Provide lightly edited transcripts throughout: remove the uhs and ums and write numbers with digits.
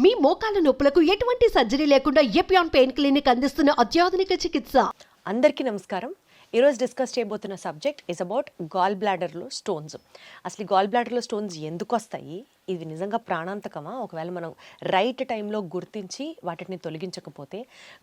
మీ మోకాల నొప్పులకు ఎటువంటి సర్జరీ లేకుండా ఎపియాన్ పెయిన్ క్లినిక్ అందిస్తున్న అత్యాధునిక చికిత్స. అందరికీ నమస్కారం. ఈరోజు డిస్కస్ చేయబోతున్న సబ్జెక్ట్ ఈజ్ అబౌట్ గాల్ బ్లాడర్లో స్టోన్స్. అసలు ఈ గాల్ బ్లాడర్లో స్టోన్స్ ఎందుకు వస్తాయి, ఇవి నిజంగా ప్రాణాంతకమా, ఒకవేళ మనం రైట్ టైంలో గుర్తించి వాటిని తొలగించకపోతే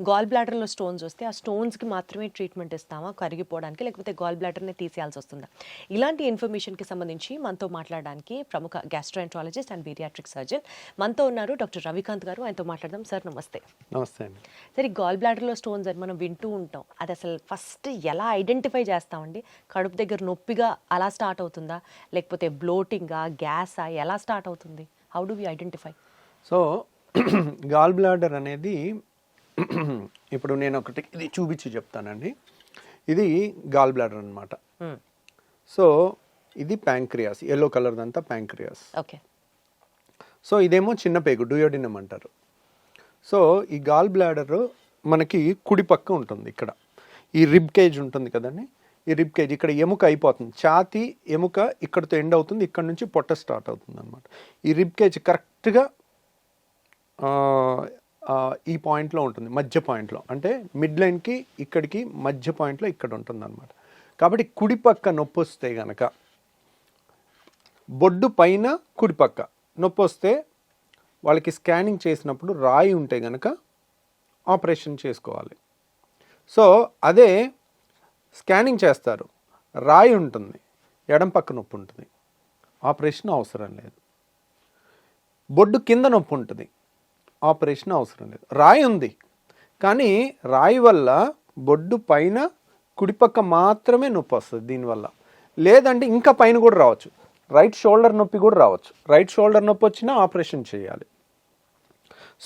గాల్ బ్లాడర్లో స్టోన్స్ వస్తే ఆ స్టోన్స్కి మాత్రమే ట్రీట్మెంట్ ఇస్తామా కరిగిపోవడానికి, లేకపోతే గాల్ బ్లాడర్ని తీసేయాల్సి వస్తుందా? ఇలాంటి ఇన్ఫర్మేషన్కి సంబంధించి మనతో మాట్లాడడానికి ప్రముఖ గ్యాస్ట్రోఎంట్రాలజిస్ట్ అండ్ పీడియాట్రిక్ సర్జన్ మనతో ఉన్నారు డాక్టర్ రవికాంత్ గారు. ఆయనతో మాట్లాడదాం. సార్ నమస్తే. నమస్తే అండి. సరే, గాల్ బ్లాడర్లో స్టోన్స్ అని మనం వింటూ ఉంటాం. అది అసలు ఫస్ట్ ఎలా ఐడెంటిఫై చేస్తామండి? కడుపు దగ్గర నొప్పిగా అలా స్టార్ట్ అవుతుందా, లేకపోతే బ్లోటింగా, గ్యాసా, ఎలా స్టార్ట్ అవుతుంది? How do we identify? So gall bladder అనేది ఇప్పుడు నేను ఒకటి ఇది చూపించి చెప్తానండి. ఇది గాల్ బ్లాడర్ అనమాట. సో ఇది ప్యాంక్రియాస్, ఎల్లో కలర్ దంతా ప్యాంక్రియాస్. ఓకే. సో ఇదేమో చిన్న పేగు, డూయోడినం అంటారు. సో ఈ గాల్ బ్లాడర్ మనకి కుడి పక్క ఉంటుంది. ఇక్కడ ఈ రిబ్ కేజ్ ఉంటుంది కదండి, ఈ రిబ్ కేజ్ ఇక్కడ ఎముక అయిపోతుంది. ఛాతీ ఎముక ఇక్కడతో ఎండ్ అవుతుంది, ఇక్కడ నుంచి పొట్ట స్టార్ట్ అవుతుంది అనమాట. ఈ రిబ్ కేజ్ కరెక్ట్గా ఈ పాయింట్లో ఉంటుంది, మధ్య పాయింట్లో, అంటే మిడ్ లైన్కి ఇక్కడికి మధ్య పాయింట్లో ఇక్కడ ఉంటుంది అనమాట. కాబట్టి కుడి పక్క నొప్పి వస్తే కనుక, బొడ్డు పైన కుడి పక్క నొప్పి వస్తే వాళ్ళకి స్కానింగ్ చేసినప్పుడు రాయి ఉంటే కనుక ఆపరేషన్ చేసుకోవాలి. సో అదే స్కానింగ్ చేస్తారు, రాయి ఉంటుంది, ఎడం పక్క నొప్పి ఉంటుంది, ఆపరేషన్ అవసరం లేదు. బొడ్డు కింద నొప్పి ఉంటుంది, ఆపరేషన్ అవసరం లేదు. రాయి ఉంది కానీ రాయి వల్ల బొడ్డు పైన కుడిపక్క మాత్రమే నొప్పి వస్తుంది దీనివల్ల. లేదంటే ఇంకా పైన కూడా రావచ్చు, రైట్ షోల్డర్ నొప్పి కూడా రావచ్చు. రైట్ షోల్డర్ నొప్పి వచ్చినా ఆపరేషన్ చేయాలి.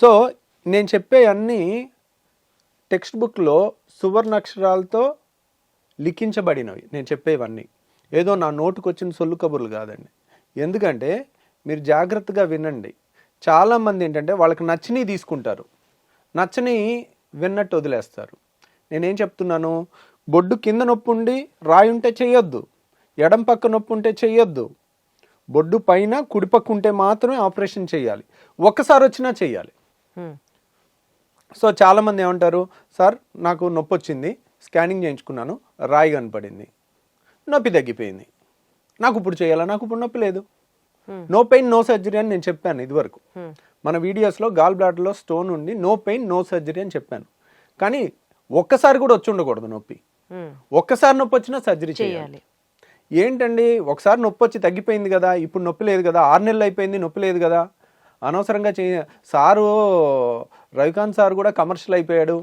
సో నేను చెప్పే అన్నీ టెక్స్ట్ బుక్లో సువర్ణాక్షరాలతో లిఖించబడినవి. నేను చెప్పేవన్నీ ఏదో నా నోటుకు వచ్చిన సొల్లు కబుర్లు కాదండి. ఎందుకంటే మీరు జాగ్రత్తగా వినండి. చాలామంది ఏంటంటే వాళ్ళకి నచ్చినవి తీసుకుంటారు, నచ్చని విన్నట్టు వదిలేస్తారు. నేనేం చెప్తున్నాను, బొడ్డు కింద నొప్పి ఉండి రాయి ఉంటే చెయ్యొద్దు, ఎడం పక్క నొప్పి ఉంటే చెయ్యొద్దు, బొడ్డు పైన కుడిపక్క ఉంటే మాత్రమే ఆపరేషన్ చేయాలి, ఒక్కసారి వచ్చినా చెయ్యాలి. సో చాలామంది ఏమంటారు, సార్ నాకు నొప్పి వచ్చింది, స్కానింగ్ చేయించుకున్నాను, రాయి కనపడింది, నొప్పి తగ్గిపోయింది, నాకు ఇప్పుడు చేయాలా, నాకు ఇప్పుడు నొప్పి లేదు, నో పెయిన్ నో సర్జరీ అని నేను చెప్పాను ఇదివరకు మన వీడియోస్లో. గాల్ బ్లాడర్లో స్టోన్ ఉండి నో పెయిన్ నో సర్జరీ అని చెప్పాను. కానీ ఒక్కసారి కూడా వచ్చి ఉండకూడదు నొప్పి. ఒక్కసారి నొప్పి వచ్చినా సర్జరీ చేయాలి. ఏంటండి, ఒకసారి నొప్పి వచ్చి తగ్గిపోయింది కదా, ఇప్పుడు నొప్పి లేదు కదా, 6 నెలలు అయిపోయింది నొప్పి లేదు కదా, అనవసరంగా సారు రవికాంత్ సార్ కూడా కమర్షియల్ అయిపోయాడు.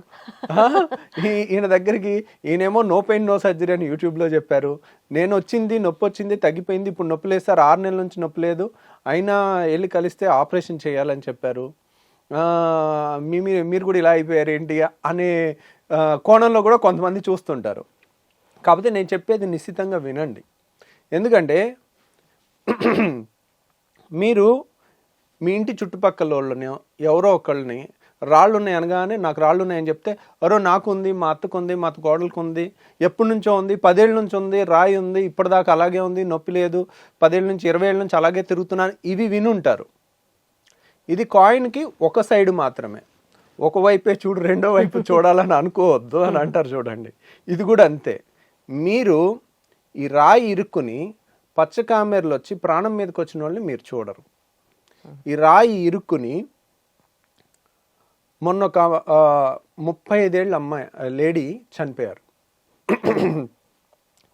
ఈయన దగ్గరికి ఈయనేమో నో పెయిన్ నో సర్జరీ అని యూట్యూబ్లో చెప్పారు. నేను వచ్చింది నొప్పి వచ్చింది తగ్గిపోయింది, ఇప్పుడు నొప్పి లేదు సార్, 6 నెలల నుంచి నొప్పి లేదు, అయినా వెళ్ళి కలిస్తే ఆపరేషన్ చేయాలని చెప్పారు, మీరు కూడా ఇలా అయిపోయారు ఏంటి అనే కోణంలో కూడా కొంతమంది చూస్తుంటారు. కాకపోతే నేను చెప్పేది నిశ్చితంగా వినండి. ఎందుకంటే మీరు మీ ఇంటి చుట్టుపక్కల వాళ్ళని ఎవరో ఒకళ్ళని రాళ్ళు ఉన్నాయి అనగానే నాకు రాళ్ళు ఉన్నాయని చెప్తే, అరో నాకు ఉంది, మా అత్తకు ఉంది, మా అత్త కోడలకు ఉంది, ఎప్పటి నుంచో ఉంది, 10 ఏళ్ళ నుంచి ఉంది, రాయి ఉంది, ఇప్పటిదాకా అలాగే ఉంది, నొప్పి లేదు, 10 ఏళ్ళ నుంచి 20 ఏళ్ళ నుంచి అలాగే తిరుగుతున్నాను, ఇవి వినుంటారు. ఇది కాయిన్కి ఒక సైడ్ మాత్రమే, ఒకవైపే చూడు రెండో వైపు చూడాలని అనుకోవద్దు అని అంటారు చూడండి. ఇది కూడా అంతే. మీరు ఈ రాయి ఇరుక్కుని పచ్చకామెర్లు వచ్చి ప్రాణం మీదకి వచ్చిన వాళ్ళని మీరు చూడరు. ఈ రాయి ఇరుక్కుని మొన్న ఒక 35 ఏళ్ళ అమ్మాయి లేడీ చనిపోయారు,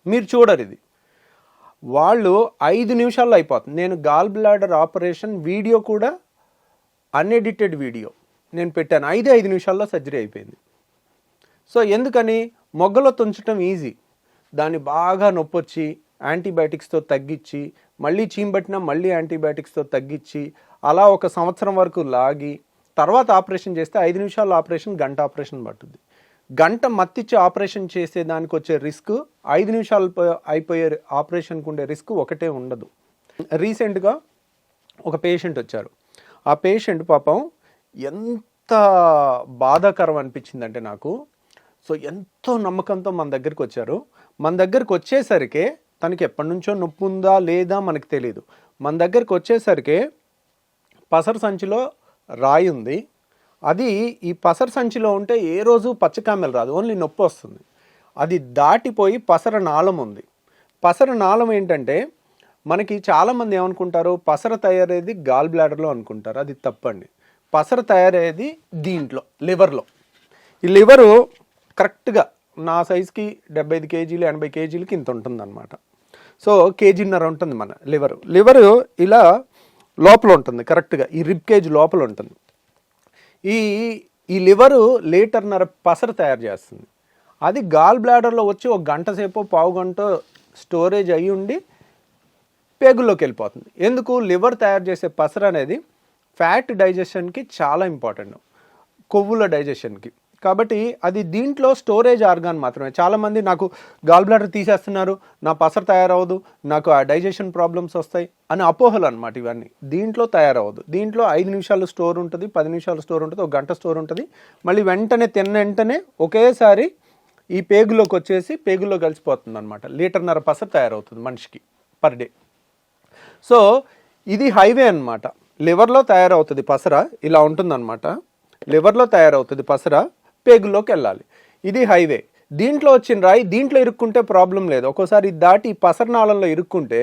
మీరు చూడరు. ఇది వాళ్ళు 5 నిమిషాల్లో అయిపోతుంది. నేను గాల్ బ్లాడర్ ఆపరేషన్ వీడియో కూడా అన్ఎడిటెడ్ వీడియో నేను పెట్టాను, 5 నిమిషాల్లో సర్జరీ అయిపోయింది. సో ఎందుకని, మొగ్గలో తుంచడం ఈజీ, దాన్ని బాగా నొప్పి వచ్చి యాంటీబయాటిక్స్తో తగ్గించి, మళ్ళీ చీంబట్టినా మళ్ళీ యాంటీబయాటిక్స్తో తగ్గించి, అలా 1 సంవత్సరం వరకు లాగి తర్వాత ఆపరేషన్ చేస్తే 5 నిమిషాల ఆపరేషన్ గంట ఆపరేషన్ పట్టుద్ది. గంట మత్తిచ్చి ఆపరేషన్ చేసే దానికి వచ్చే రిస్క్ 5 నిమిషాలు అయిపోయే ఆపరేషన్కి ఉండే రిస్క్ ఒకటే ఉండదు. రీసెంట్గా ఒక పేషెంట్ వచ్చారు. ఆ పేషెంట్ పాపం ఎంత బాధాకరం అనిపించిందంటే నాకు. సో ఎంతో నమ్మకంతో మన దగ్గరికి వచ్చారు. మన దగ్గరికి వచ్చేసరికి తనకి ఎప్పటి నుంచో నొప్పి ఉందా లేదా మనకు తెలియదు. మన దగ్గరికి వచ్చేసరికి పసరు సంచిలో రాయి ఉంది, అది ఈ పసర సంచిలో ఉంటే ఏ రోజు పచ్చకామెలు రాదు, ఓన్లీ నొప్పి వస్తుంది. అది దాటిపోయి పసర నాళం ఉంది. పసర నాళం ఏంటంటే మనకి చాలామంది ఏమనుకుంటారు, పసర తయారయ్యేది గాల్ బ్లాడర్లో అనుకుంటారు. అది తప్పండి. పసర తయారయ్యేది దీంట్లో, లివర్లో. ఈ లివరు కరెక్ట్గా నా సైజుకి 75 కేజీలు 80 కేజీలకి ఇంత ఉంటుంది అనమాట. సో కేజీన్నర ఉంటుంది మన లివరు ఇలా లోపల ఉంటుంది, కరెక్ట్గా ఈ రిబ్ కేజ్ లోపల ఉంటుంది. ఈ లివరు లీటర్న్నర పసర తయారు చేస్తుంది. అది గాల్ బ్లాడర్లో వచ్చి ఒక గంట సేపు పావు గంట స్టోరేజ్ అయ్యి ఉండి పేగుల్లోకి వెళ్ళిపోతుంది. ఎందుకు? లివర్ తయారు చేసే పసర అనేది ఫ్యాట్ డైజెషన్కి చాలా ఇంపార్టెంట్, కొవ్వుల డైజెషన్కి. కాబట్టి అది దీంట్లో స్టోరేజ్ ఆర్గాన్ మాత్రమే. చాలామంది నాకు గాల్ బ్లాడర్ తీసేస్తున్నారు, నా పసర తయారవదు, నాకు ఆ డైజెషన్ ప్రాబ్లమ్స్ వస్తాయి అని అపోహలు అనమాట ఇవన్నీ. దీంట్లో తయారవదు. దీంట్లో 5 నిమిషాలు స్టోర్ ఉంటుంది, 10 నిమిషాలు స్టోర్ ఉంటుంది, ఒక గంట స్టోర్ ఉంటుంది. మళ్ళీ వెంటనే తిన్న వెంటనే ఒకేసారి ఈ పేగులోకి వచ్చేసి పేగుల్లో కలిసిపోతుంది అనమాట. లీటర్న్నర పసర తయారవుతుంది మనిషికి పర్ డే. సో ఇది హైవే అనమాట. లివర్లో తయారవుతుంది పసర, ఇలా ఉంటుందన్నమాట. లివర్లో తయారవుతుంది పసర, పేగుల్లోకి వెళ్ళాలి. ఇది హైవే. దీంట్లో వచ్చిన రాయి దీంట్లో ఇరుక్కుంటే ప్రాబ్లం లేదు. ఒక్కోసారి దాటి పసరనాళంలో ఇరుక్కుంటే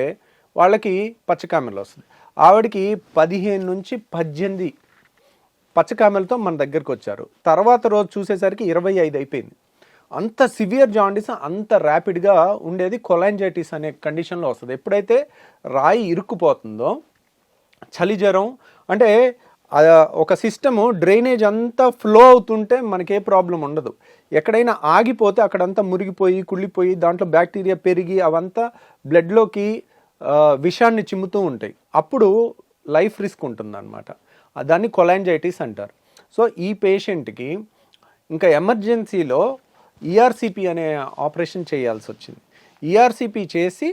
వాళ్ళకి పచ్చకామెలు వస్తుంది. ఆవిడకి 15 నుంచి 18 పచ్చకామెలతో మన దగ్గరికి వచ్చారు. తర్వాత రోజు చూసేసరికి 25 అయిపోయింది. అంత సివియర్ జాండీస్ అంత ర్యాపిడ్గా ఉండేది కొలాంజైటిస్ అనే కండిషన్లో వస్తుంది. ఎప్పుడైతే రాయి ఇరుక్కుపోతుందో, చలి జ్వరం అంటే ఒక సిస్టము డ్రైనేజ్ అంతా ఫ్లో అవుతుంటే మనకే ప్రాబ్లం ఉండదు. ఎక్కడైనా ఆగిపోతే అక్కడంతా మురిగిపోయి కుళ్ళిపోయి దాంట్లో బ్యాక్టీరియా పెరిగి అవంతా బ్లడ్లోకి విషాన్ని చిమ్ముతూ ఉంటాయి. అప్పుడు లైఫ్ రిస్క్ ఉంటుందన్నమాట. దాన్ని కొలాంజైటిస్ అంటారు. సో ఈ పేషెంట్కి ఇంకా ఎమర్జెన్సీలో ఈఆర్సిపి అనే ఆపరేషన్ చేయాల్సి వచ్చింది. ఈఆర్సిపి చేసి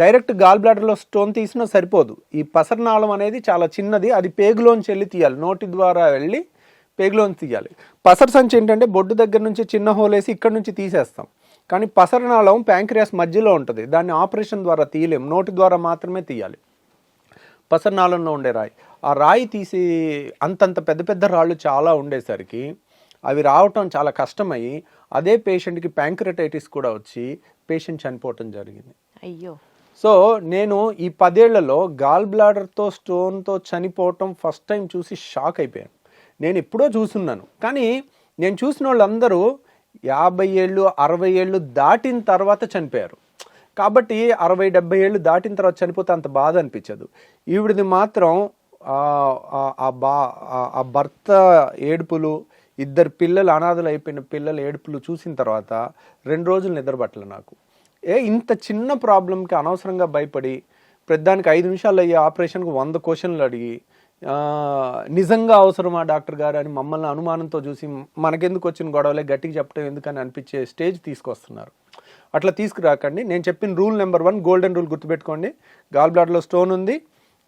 డైరెక్ట్ గాల్ బ్లాడర్లో స్టోన్ తీసినా సరిపోదు. ఈ పసరనాళం అనేది చాలా చిన్నది, అది పేగులోంచి వెళ్ళి తీయాలి, నోటి ద్వారా వెళ్ళి పేగులోంచి తీయాలి. పసర సంచి ఏంటంటే బొడ్డు దగ్గర నుంచి చిన్న హోల్ వేసి ఇక్కడ నుంచి తీసేస్తాం. కానీ పసరనాళం ప్యాంక్రియాస్ మధ్యలో ఉంటుంది, దాన్ని ఆపరేషన్ ద్వారా తీయలేం, నోటి ద్వారా మాత్రమే తీయాలి. పసరనాళంలో ఉండే రాయి, ఆ రాయి తీసి అంతంత పెద్ద పెద్ద రాళ్ళు చాలా ఉండేసరికి అవి రావటం చాలా కష్టమయ్యి అదే పేషెంట్కి ప్యాంక్రటైటిస్ కూడా వచ్చి పేషెంట్ చనిపోవటం జరిగింది. అయ్యో. సో నేను ఈ 10 ఏళ్లలో గాల్ బ్లాడర్తో స్టోన్తో చనిపోవటం ఫస్ట్ టైం చూసి షాక్ అయిపోయాను. నేను ఎప్పుడో చూస్తున్నాను, కానీ నేను చూసిన వాళ్ళందరూ 50 ఏళ్ళు 60 ఏళ్ళు దాటిన తర్వాత చనిపోయారు. కాబట్టి 60-70 ఏళ్ళు దాటిన తర్వాత చనిపోతే అంత బాధ అనిపించదు. ఈవిడిది మాత్రం ఆ భర్త ఏడుపులు, 2 పిల్లలు అనాథలు అయిపోయిన పిల్లల ఏడుపులు చూసిన తర్వాత 2 రోజులు నిద్రపట్టలే నాకు. ఇంత చిన్న ప్రాబ్లంకి అనవసరంగా భయపడి పెద్దానికి 5 నిమిషాలు అయ్యే ఆపరేషన్కి 100 క్వశ్చన్లు అడిగి నిజంగా అవసరమా డాక్టర్ గారు అని మమ్మల్ని అనుమానంతో చూసి మనకెందుకు వచ్చిన గొడవలే గట్టిగా చెప్పడం ఎందుకని అనిపించే స్టేజ్ తీసుకొస్తున్నారు. అట్లా తీసుకురాకండి. నేను చెప్పిన రూల్ నెంబర్ 1 గోల్డెన్ రూల్ గుర్తుపెట్టుకోండి. గాల్ బ్లాడర్లో స్టోన్ ఉంది,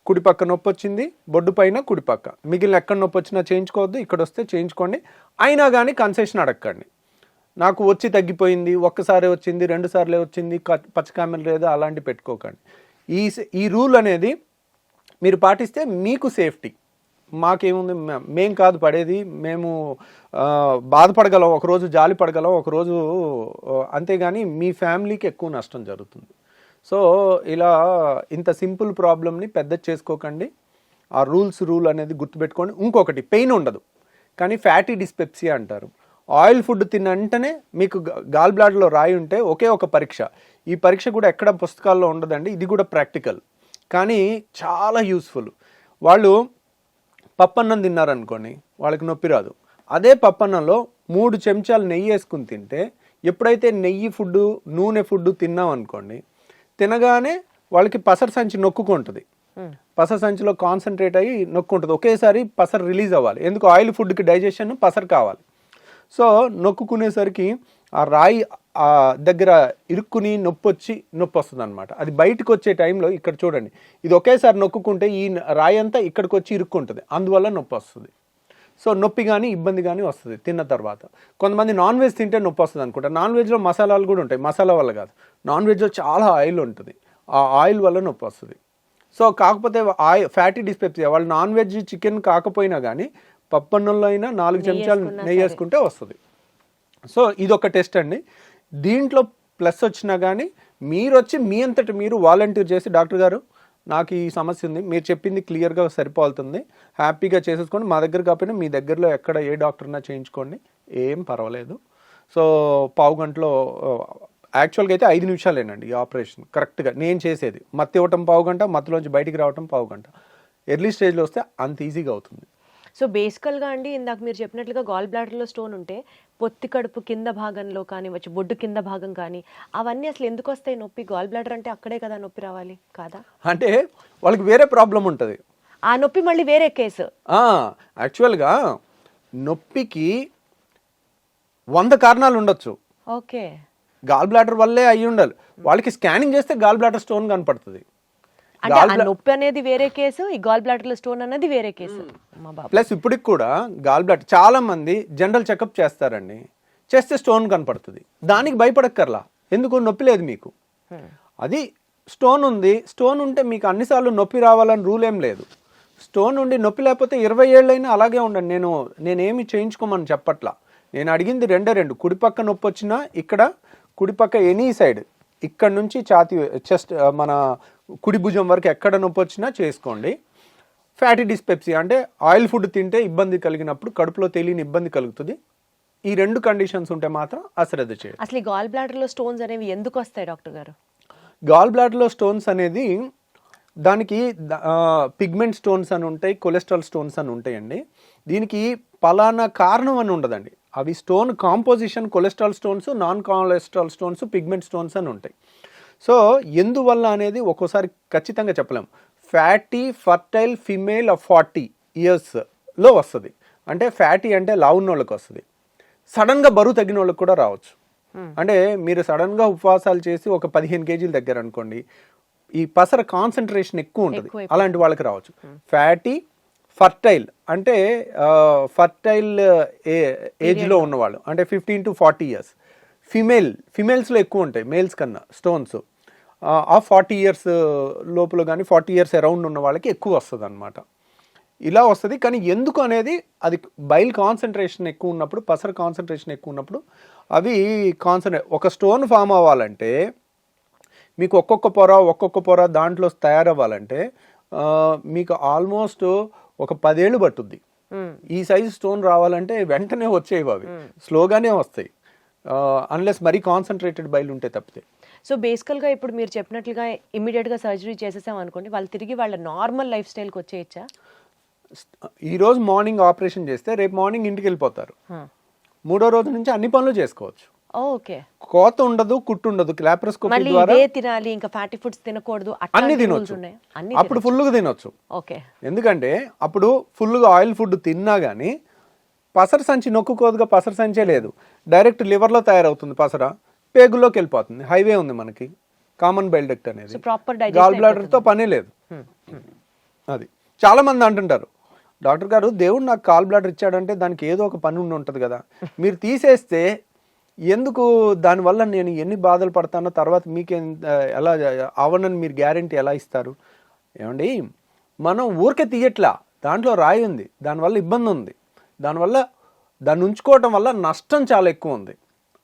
కుడి పక్క నొప్పి వచ్చింది, బొడ్డు పైన కుడి పక్క, మిగిలిన ఎక్కడ నొప్పి వచ్చినా చేయించుకోవద్దు, ఇక్కడ వస్తే చేయించుకోండి. అయినా కానీ కన్సెషన్ అడగండి. నాకు వచ్చి తగ్గిపోయింది, ఒక్కసారి వచ్చింది, 2 సార్లే వచ్చింది, పచ్చకామెలు లేదు, అలాంటి పెట్టుకోకండి. ఈ రూల్ అనేది మీరు పాటిస్తే మీకు సేఫ్టీ. మాకేముంది, మేం కాదు పడేది, మేము బాధపడగలం, ఒకరోజు జాలి పడగలం, ఒకరోజు, అంతేగాని మీ ఫ్యామిలీకి ఎక్కువ నష్టం జరుగుతుంది. సో ఇలా ఇంత సింపుల్ ప్రాబ్లమ్ని పెద్ద చేసుకోకండి. ఆ రూల్ అనేది గుర్తుపెట్టుకోండి. ఇంకొకటి, పెయిన్ ఉండదు కానీ ఫ్యాటీ డిస్పెప్సియా అంటారు. ఆయిల్ ఫుడ్ తిన్న వెంటనే మీకు గాల్ బ్లాడర్లో రాయి ఉంటే ఒకే ఒక పరీక్ష, ఈ పరీక్ష కూడా ఎక్కడ పుస్తకాల్లో ఉండదండి, ఇది కూడా ప్రాక్టికల్ కానీ చాలా యూస్ఫుల్. వాళ్ళు పప్పన్నం తిన్నారనుకోండి, వాళ్ళకి నొప్పి రాదు. అదే పప్పన్నంలో 3 చెంచాలు నెయ్యి వేసుకుని తింటే, ఎప్పుడైతే నెయ్యి ఫుడ్ నూనె ఫుడ్ తిన్నాం అనుకోండి, తినగానే వాళ్ళకి పసర సంచి నొక్కుంటుంది, పసర సంచిలో కాన్సన్ట్రేట్ అయ్యి నొక్కుంటుంది, ఒకేసారి పసర రిలీజ్ అవ్వాలి. ఎందుకు? ఆయిల్ ఫుడ్కి డైజెషన్ పసర కావాలి. సో నొక్కునేసరికి ఆ రాయి దగ్గర ఇరుక్కుని నొప్పి వస్తుంది అనమాట. అది బయటకు వచ్చే టైంలో ఇక్కడ చూడండి, ఇది ఒకేసారి నొక్కుంటే ఈ రాయి అంతా ఇక్కడికి వచ్చి ఇరుక్కుంటుంది, అందువల్ల నొప్పి వస్తుంది. సో నొప్పి కానీ ఇబ్బంది కానీ వస్తుంది తిన్న తర్వాత. కొంతమంది నాన్ వెజ్ తింటే నొప్పి వస్తుంది అనుకుంటారు. నాన్ వెజ్లో మసాలాలు కూడా ఉంటాయి, మసాలా వల్ల కాదు, నాన్ వెజ్లో చాలా ఆయిల్ ఉంటుంది, ఆ ఆయిల్ వల్ల నొప్పి వస్తుంది. సో కాకపోతే ఫ్యాటీ డిస్పెప్సియా వాళ్ళు నాన్ వెజ్ చికెన్ కాకపోయినా కానీ పప్పన్నంలో అయినా 4 చెంచాలు నెయ్యి వేసుకుంటే వస్తుంది. సో ఇదొక టెస్ట్ అండి. దీంట్లో ప్లస్ వచ్చినా కానీ మీరు వచ్చి మీ అంతటి మీరు వాలంటీర్ చేసి డాక్టర్ గారు నాకు ఈ సమస్య ఉంది, మీరు చెప్పింది క్లియర్గా సరిపోతుంది, హ్యాపీగా చేసేసుకోండి, మా దగ్గర కాకపోయినా మీ దగ్గరలో ఎక్కడ ఏ డాక్టర్నా చేయించుకోండి, ఏం పర్వాలేదు. సో పావు గంటలో యాక్చువల్గా అయితే 5 నిమిషాలేనండి ఈ ఆపరేషన్ కరెక్ట్గా నేను చేసేది. మత్తు ఇవ్వటం పావు గంట, మత్తులోంచి బయటికి రావటం పావు గంట. ఎర్లీ స్టేజ్లో వస్తే అంత ఈజీగా అవుతుంది. సో బేసికల్గా అండి ఇందాక మీరు చెప్పినట్లుగా గాల్ బ్లాడర్లో స్టోన్ ఉంటే పొత్తి కడుపు కింద భాగంలో కానివచ్చు, బొడ్డు కింద భాగం కానీ అవన్నీ అసలు ఎందుకు వస్తాయి నొప్పి? గాల్ బ్లాడర్ అంటే అక్కడే కదా నొప్పి రావాలి కాదా? అంటే వాళ్ళకి వేరే ప్రాబ్లం ఉంటుంది. ఆ నొప్పి మళ్ళీ వేరే కేసు. యాక్చువల్గా నొప్పికి 100 కారణాలు ఉండొచ్చు. ఓకే, గాల్ బ్లాడర్ వల్లే అయ్యి ఉండాలి. వాళ్ళకి స్కానింగ్ చేస్తే గాల్ బ్లాడర్ స్టోన్ కనపడుతుంది. అంటే ఆ నొప్పి అనేది వేరే కేసు, ఈ గాల్ బ్లాడర్లో స్టోన్ అనేది వేరే కేసు. ప్లస్ ఇప్పటికి కూడా గాల్ బ్లాడర్ చాలా మంది జనరల్ చెకప్ చేస్తారండి, చేస్తే స్టోన్ కనపడుతుంది. దానికి భయపడక్కర్లా, ఎందుకు నొప్పి లేదు మీకు. అది స్టోన్ ఉంది, స్టోన్ ఉంటే మీకు అన్నిసార్లు నొప్పి రావాలని రూల్ ఏం లేదు. స్టోన్ ఉండి నొప్పి లేకపోతే 20 ఏళ్ళైనా అలాగే ఉండండి. నేనేమి చేయించుకోమని చెప్పట్లా. నేను అడిగింది రెండు కుడిపక్క నొప్పి వచ్చినా ఇక్కడ కుడిపక్క ఎనీ సైడ్ ఇక్కడ నుంచి ఛాతీ చెస్ట్ మన కుడి భుజం వరకు ఎక్కడ నొప్పి వచ్చినా చేసుకోండి. ఫ్యాటీ డిస్పెప్సియా అంటే ఆయిల్ ఫుడ్ తింటే ఇబ్బంది కలిగినప్పుడు కడుపులో తెలియని ఇబ్బంది కలుగుతుంది. ఈ 2 కండిషన్స్ ఉంటే మాత్రం అశ్రద్ధ చేయాలి. అసలు ఈ గాల్ బ్లాడర్లో స్టోన్స్ అనేవి ఎందుకు వస్తాయి డాక్టర్ గారు? గాల్ బ్లాడర్లో స్టోన్స్ అనేది దానికి పిగ్మెంట్ స్టోన్స్ అని ఉంటాయి, కొలెస్ట్రాల్ స్టోన్స్ అని ఉంటాయండి. దీనికి పలానా కారణం అని ఉండదండి. అవి stone composition cholesterol stones, non cholesterol stones, pigment stones అని ఉంటాయి. సో ఎందువల్ల అనేది ఒక్కోసారి ఖచ్చితంగా చెప్పలేము. ఫ్యాటీ ఫర్టైల్ ఫిమేల్ ఆఫ్ 40 ఇయర్స్లో వస్తుంది. అంటే ఫ్యాటీ అంటే లావున్న వాళ్ళకి వస్తుంది. సడన్గా బరువు తగ్గిన వాళ్ళకి కూడా రావచ్చు. అంటే మీరు సడన్గా ఉపవాసాలు చేసి ఒక 15 కేజీలు తగ్గారనుకోండి, ఈ పసర కాన్సన్ట్రేషన్ ఎక్కువ ఉంటుంది, అలాంటి వాళ్ళకి రావచ్చు. ఫ్యాటీ ఫర్టైల్ అంటే ఫర్టైల్ ఏజ్లో ఉన్నవాళ్ళు, అంటే 15 to 40 ఇయర్స్. ఫిమేల్స్లో ఎక్కువ ఉంటాయి మేల్స్ కన్నా స్టోన్స్. ఆ 40 ఇయర్స్ లోపల కానీ 40 ఇయర్స్ అరౌండ్ ఉన్న వాళ్ళకి ఎక్కువ వస్తుంది అనమాట. ఇలా వస్తుంది. కానీ ఎందుకు అనేది అది బైల్ కాన్సన్ట్రేషన్ ఎక్కువ ఉన్నప్పుడు, పసర కాన్సన్ట్రేషన్ ఎక్కువ ఉన్నప్పుడు అవి ఒక స్టోన్ ఫామ్ అవ్వాలంటే మీకు ఒక్కొక్క పొర దాంట్లో తయారవ్వాలంటే మీకు ఆల్మోస్ట్ ఒక 10 ఏళ్ళు పట్టుద్ది. ఈ సైజు స్టోన్ రావాలంటే వెంటనే వచ్చేవి, అవి స్లోగానే వస్తాయి అన్లెస్ మరీ కాన్సన్ట్రేటెడ్ బైల్ ఉంటే తప్పితే. సో బేసికల్గా ఇప్పుడు మీరు చెప్పినట్లుగా ఇమ్మీడియట్గా సర్జరీ చేసేసాం అనుకోండి, వాళ్ళు తిరిగి వాళ్ళ నార్మల్ లైఫ్ స్టైల్కి వచ్చేయచ్చా? ఈరోజు మార్నింగ్ ఆపరేషన్ చేస్తే రేపు మార్నింగ్ ఇంటికి వెళ్ళిపోతారు. 3వ రోజు నుంచి అన్ని పనులు చేసుకోవచ్చు. ఓకే, కోత ఉండదు, కుట్టు ఉండదు. లాప్రోస్కోపీ ద్వారా తినాలి, ఇంకా ఫ్యాటీ ఫుడ్స్ తినకూడదు, అన్ని తినొచ్చు. అప్పుడు ఫుల్గా తినొచ్చు. ఓకే, ఎందుకంటే అప్పుడు ఫుల్గా ఆయిల్ ఫుడ్ తిన్నా కానీ పసర సంచి నొక్కుకోదుగా, పసర సంచే లేదు, డైరెక్ట్ లివర్లో తయారవుతుంది పసర, పేగుల్లోకి వెళ్ళిపోతుంది. హైవే ఉంది మనకి, కామన్ బైల్ డక్ట్ అనేది. గాల్ బ్లాడర్తో పనే లేదు. అది చాలా మంది అంటుంటారు, డాక్టర్ గారు దేవుడు నాకు గాల్ బ్లాడర్ ఇచ్చాడంటే దానికి ఏదో ఒక పని ఉండి ఉంటుంది కదా, మీరు తీసేస్తే ఎందుకు దానివల్ల నేను ఎన్ని బాధలు పడతానో తర్వాత మీకు ఎలా అవనని మీరు గ్యారెంటీ ఎలా ఇస్తారు? ఏమండి, మనం ఊరికే తీయట్లా, దాంట్లో రాయి ఉంది, దానివల్ల ఇబ్బంది ఉంది, దాన్ని ఉంచుకోవటం వల్ల నష్టం చాలా ఎక్కువ ఉంది,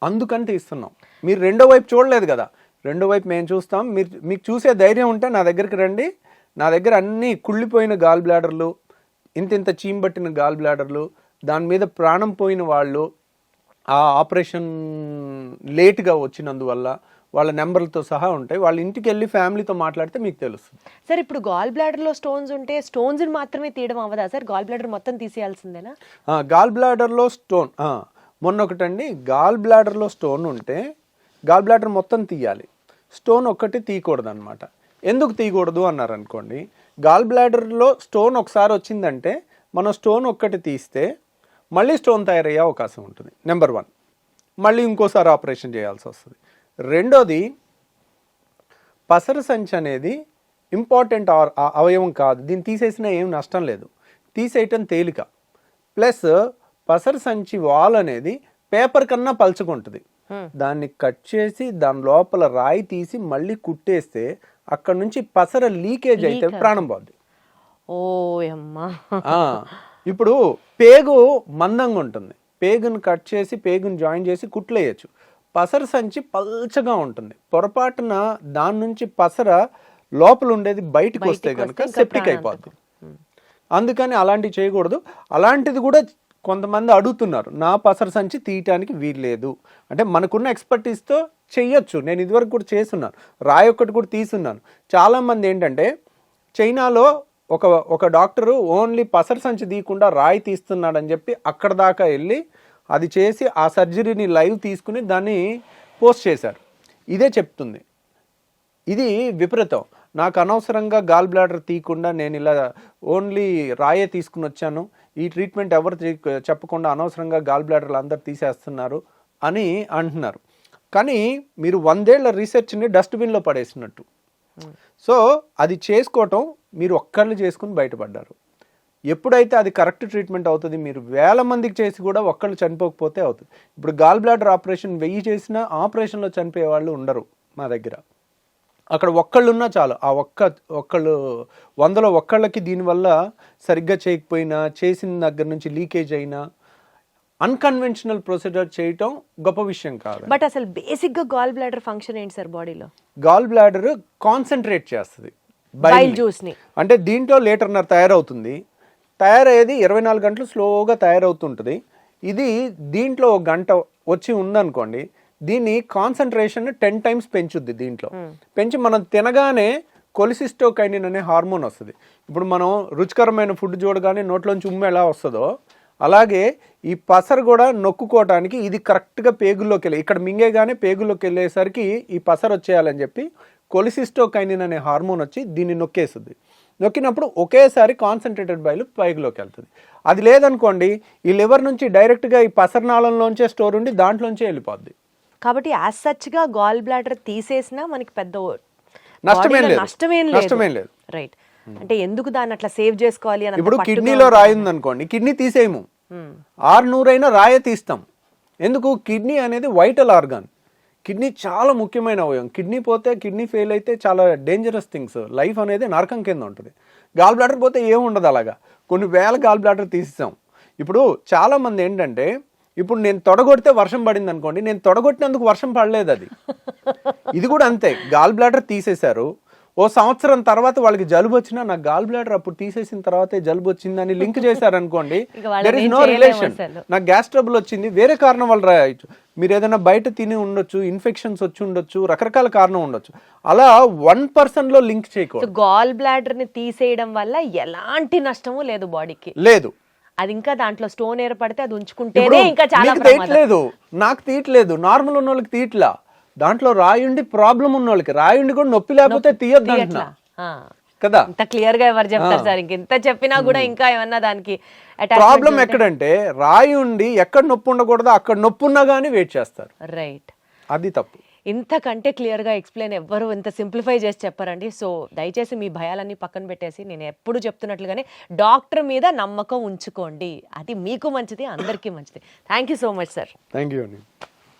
అందుకని తీస్తున్నాం. మీరు రెండో వైపు చూడలేదు కదా, రెండో వైపు మేము చూస్తాం. మీకు చూసే ధైర్యం ఉంటే నా దగ్గరికి రండి. నా దగ్గర అన్ని కుళ్ళిపోయిన గాల్ బ్లాడర్లు, ఇంత చీంబట్టిన గాల్ బ్లాడర్లు, దాని మీద ప్రాణం పోయిన వాళ్ళు, ఆ ఆపరేషన్ లేట్గా వచ్చినందువల్ల వాళ్ళ నెంబర్లతో సహా ఉంటాయి. వాళ్ళ ఇంటికి వెళ్ళి ఫ్యామిలీతో మాట్లాడితే మీకు తెలుస్తుంది. సార్ ఇప్పుడు గాల్ బ్లాడర్లో స్టోన్స్ ఉంటే స్టోన్స్ మాత్రమే తీయడం అవ్వదా సార్? గాల్ బ్లాడర్ మొత్తం తీసేయాల్సిందేనా? గాల్ బ్లాడర్లో స్టోన్ మొన్న ఒకటండి, గాల్ బ్లాడర్లో స్టోన్ ఉంటే గాల్ బ్లాడర్ మొత్తం తీయాలి, స్టోన్ ఒక్కటి తీయకూడదు అనమాట. ఎందుకు తీయకూడదు అన్నారనుకోండి, గాల్ బ్లాడర్లో స్టోన్ ఒకసారి వచ్చిందంటే మనం స్టోన్ ఒక్కటి తీస్తే మళ్ళీ స్టోన్ తయారయ్యే అవకాశం ఉంటుంది. నెంబర్ 1, మళ్ళీ ఇంకోసారి ఆపరేషన్ చేయాల్సి వస్తుంది. రెండోది, పసర సంచి అనేది ఇంపార్టెంట్ అవయవం కాదు, దీన్ని తీసేసినా ఏం నష్టం లేదు, తీసేయటం తేలిక. ప్లస్ పసర సంచి వాల్ అనేది పేపర్ కన్నా పలుచుకుంటుంది. దాన్ని కట్ చేసి దాని లోపల రాయి తీసి మళ్ళీ కుట్టేస్తే అక్కడ నుంచి పసర లీకేజ్ అయితే ప్రాణం పోద్ది. ఓ అమ్మా. ఆ, ఇప్పుడు పేగు మందంగా ఉంటుంది, పేగును కట్ చేసి పేగును జాయిన్ చేసి కుట్లు వేయచ్చు. పసర సంచి పల్చగా ఉంటుంది, పొరపాటున దాని నుంచి పసర లోపల ఉండేది బయటకు వస్తే కనుక సెప్టిక్ అయిపోద్ది. అందుకని అలాంటివి చేయకూడదు. అలాంటిది కూడా కొంతమంది అడుగుతున్నారు, నా పసర సంచి తీయటానికి వీల్లేదు అంటే మనకున్న ఎక్స్పర్టీస్తో చెయ్యొచ్చు. నేను ఇదివరకు కూడా చేస్తున్నాను, రాయి ఒక్కటి కూడా తీసున్నాను. చాలామంది ఏంటంటే చైనాలో ఒక డాక్టరు ఓన్లీ పసర సంచి తీయకుండా రాయి తీస్తున్నాడని చెప్పి అక్కడ దాకా వెళ్ళి అది చేసి ఆ సర్జరీని లైవ్ తీసుకుని దాన్ని పోస్ట్ చేశారు. ఇదే చెప్తుంది, ఇది విపరీతం. నాకు అనవసరంగా గాల్ బ్లాడర్ తీయకుండా నేను ఇలా ఓన్లీ రాయే తీసుకుని వచ్చాను, ఈ ట్రీట్మెంట్ ఎవరు చెప్పకుండా అనవసరంగా గాల్ బ్లాడర్లు అందరు తీసేస్తున్నారు అని అంటున్నారు. కానీ మీరు 100 ఏళ్ల రీసెర్చ్ని డస్ట్బిన్లో పడేసినట్టు. సో అది చేసుకోవటం మీరు ఒక్కళ్ళు చేసుకుని బయటపడ్డారు. ఎప్పుడైతే అది కరెక్ట్ ట్రీట్మెంట్ అవుతుంది, మీరు 1000 మందికి చేసి కూడా ఒక్కళ్ళు చనిపోకపోతే అవుతుంది. ఇప్పుడు గాల్ బ్లాడర్ ఆపరేషన్ 1000 చేసినా ఆపరేషన్లో చనిపోయే వాళ్ళు ఉండరు మా దగ్గర. అక్కడ ఒక్కళ్ళు ఉన్నా చాలు, ఆ ఒక్కళ్ళు 100లో ఒక్కళ్ళకి దీనివల్ల సరిగ్గా చేయకపోయినా, చేసిన దగ్గర నుంచి లీకేజ్ అయినా అన్కన్వెన్షనల్ ప్రొసీజర్ చేయటం గొప్ప విషయం కాదు. బట్ అసలు బేసిక్ గా గాల్ బ్లాడర్ ఫంక్షన్ ఏంటి సార్ బాడీలో? గాల్ బ్లాడర్ కాన్సన్ట్రేట్ చేస్తుంది బైల్ జ్యూస్ ని. అంటే దీంట్లో 1.5 లీటర్ తయారవుతుంది, తయారయ్యేది 24 గంటలు స్లోగా తయారవుతుంటుంది. ఇది దీంట్లో 1 గంట వచ్చి ఉందనుకోండి, దీన్ని కాన్సన్ట్రేషన్ 10 టైమ్స్ పెంచుద్ది. దీంట్లో పెంచి మనం తినగానే కొలిసిస్టోకైనిన్ అనే హార్మోన్ వస్తుంది. ఇప్పుడు మనం రుచికరమైన ఫుడ్ చూడగానే నోట్లోంచి ఉమ్మ ఎలా వస్తుందో అలాగే ఈ పసరు కూడా నొక్కుకోవటానికి ఇది కరెక్ట్గా పేగుల్లోకి వెళ్ళి ఇక్కడ మింగేగానే పేగుల్లోకి వెళ్ళేసరికి ఈ పసరు వచ్చేయాలని చెప్పి కొలిసిస్టోకైనిన్ అనే హార్మోన్ వచ్చి దీన్ని నొక్కేస్తుంది. నొక్కినప్పుడు ఒకేసారి కాన్సన్ట్రేటెడ్ బైలు పైగులోకి వెళ్తుంది. అది లేదనుకోండి, ఈ లివర్ నుంచి డైరెక్ట్గా ఈ పసరనాళంలోంచే స్టోర్ ఉండి దాంట్లోంచే వెళ్ళిపోద్ది. కాబట్టి యాజ్ సచ్ గా గాల్ బ్లాడర్ తీసేసినా మనకి పెద్ద నష్టమేం లేదు. రైట్. అంటే ఎందుకు దాన్ని అట్లా సేవ్ చేసుకోవాలి అని? ఇప్పుడు కిడ్నీలో రాయి ఉందనుకోండి, కిడ్నీ తీసేయము, 600 అయినా రాయే తీస్తాం. ఎందుకు? కిడ్నీ అనేది వైటల్ ఆర్గాన్, కిడ్నీ చాలా ముఖ్యమైన అవయవం. కిడ్నీ పోతే, కిడ్నీ ఫెయిల్ అయితే చాలా డేంజరస్ థింగ్స్, లైఫ్ అనేది నరకం కింద ఉంటుంది. గాల్ బ్లాడర్ పోతే ఏముండదు. అలాగా కొన్ని వేల గాల్ బ్లాడర్ తీసేసాం. ఇప్పుడు చాలామంది ఏంటంటే, ఇప్పుడు నేను తొడగొడితే వర్షం పడింది అనుకోండి, నేను తొడగొట్టినందుకు వర్షం పడలేదు. అది ఇది కూడా అంతే. గాల్ బ్లాడర్ తీసేశారు, ఓ సంవత్సరం తర్వాత వాళ్ళకి జలుబు వచ్చినా నాకు గాల్ బ్లాడర్ అప్పుడు తీసేసిన తర్వాతే జలుబు వచ్చిందని లింక్ చేశారనుకోండి, దెర్ ఇస్ నో రిలేషన్. నాకు గ్యాస్ ట్రబుల్ వచ్చింది, వేరే కారణం వల్ల రాయొచ్చు. మీరు ఏదైనా బయట తిని ఉండొచ్చు, ఇన్ఫెక్షన్స్ వచ్చి ఉండొచ్చు, రకరకాల కారణం ఉండొచ్చు. అలా 1% లింక్ చేయకూడదు. గాల్ బ్లాడర్ ని తీసేయడం వల్ల ఎలాంటి నష్టము లేదు బాడీకి, లేదు. అది ఇంకా దాంట్లో స్టోన్ ఏర్పడితే అది ఉంచుకుంటేనే ఇంకా చాలా తీయట్లేదు. నాకు తీయట్లేదు, నార్మల్ ఉన్న వాళ్ళకి తీయట్లా. దాంట్లో రాయుండి ప్రాబ్లం ఉన్న వాళ్ళకి, రాయుండి కూడా నొప్పి లేకపోతే తీయొద్దు అంటున్నా కదా. ఇంత క్లియర్ గా ఎవరు చెప్తారు సార్? ఇంత చెప్పినా కూడా ఇంకా ఏమన్నా దానికి ప్రాబ్లం ఎక్కడంటే, రాయుండి ఎక్కడ నొప్పి ఉండకూడదు అక్కడ నొప్పి ఉన్నా కానీ వెయిట్ చేస్తారు. రైట్, అది తప్పు. ఇంతకంటే క్లియర్గా ఎక్స్ప్లెయిన్ ఎవ్వరు ఇంత సింప్లిఫై చేసి చెప్పారండి. సో దయచేసి మీ భయాలన్నీ పక్కన పెట్టేసి నేను ఎప్పుడు చెప్తున్నట్లుగానే డాక్టర్ మీద నమ్మకం ఉంచుకోండి. అది మీకు మంచిది, అందరికీ మంచిది. Thank you so much sir. Thank you అండి.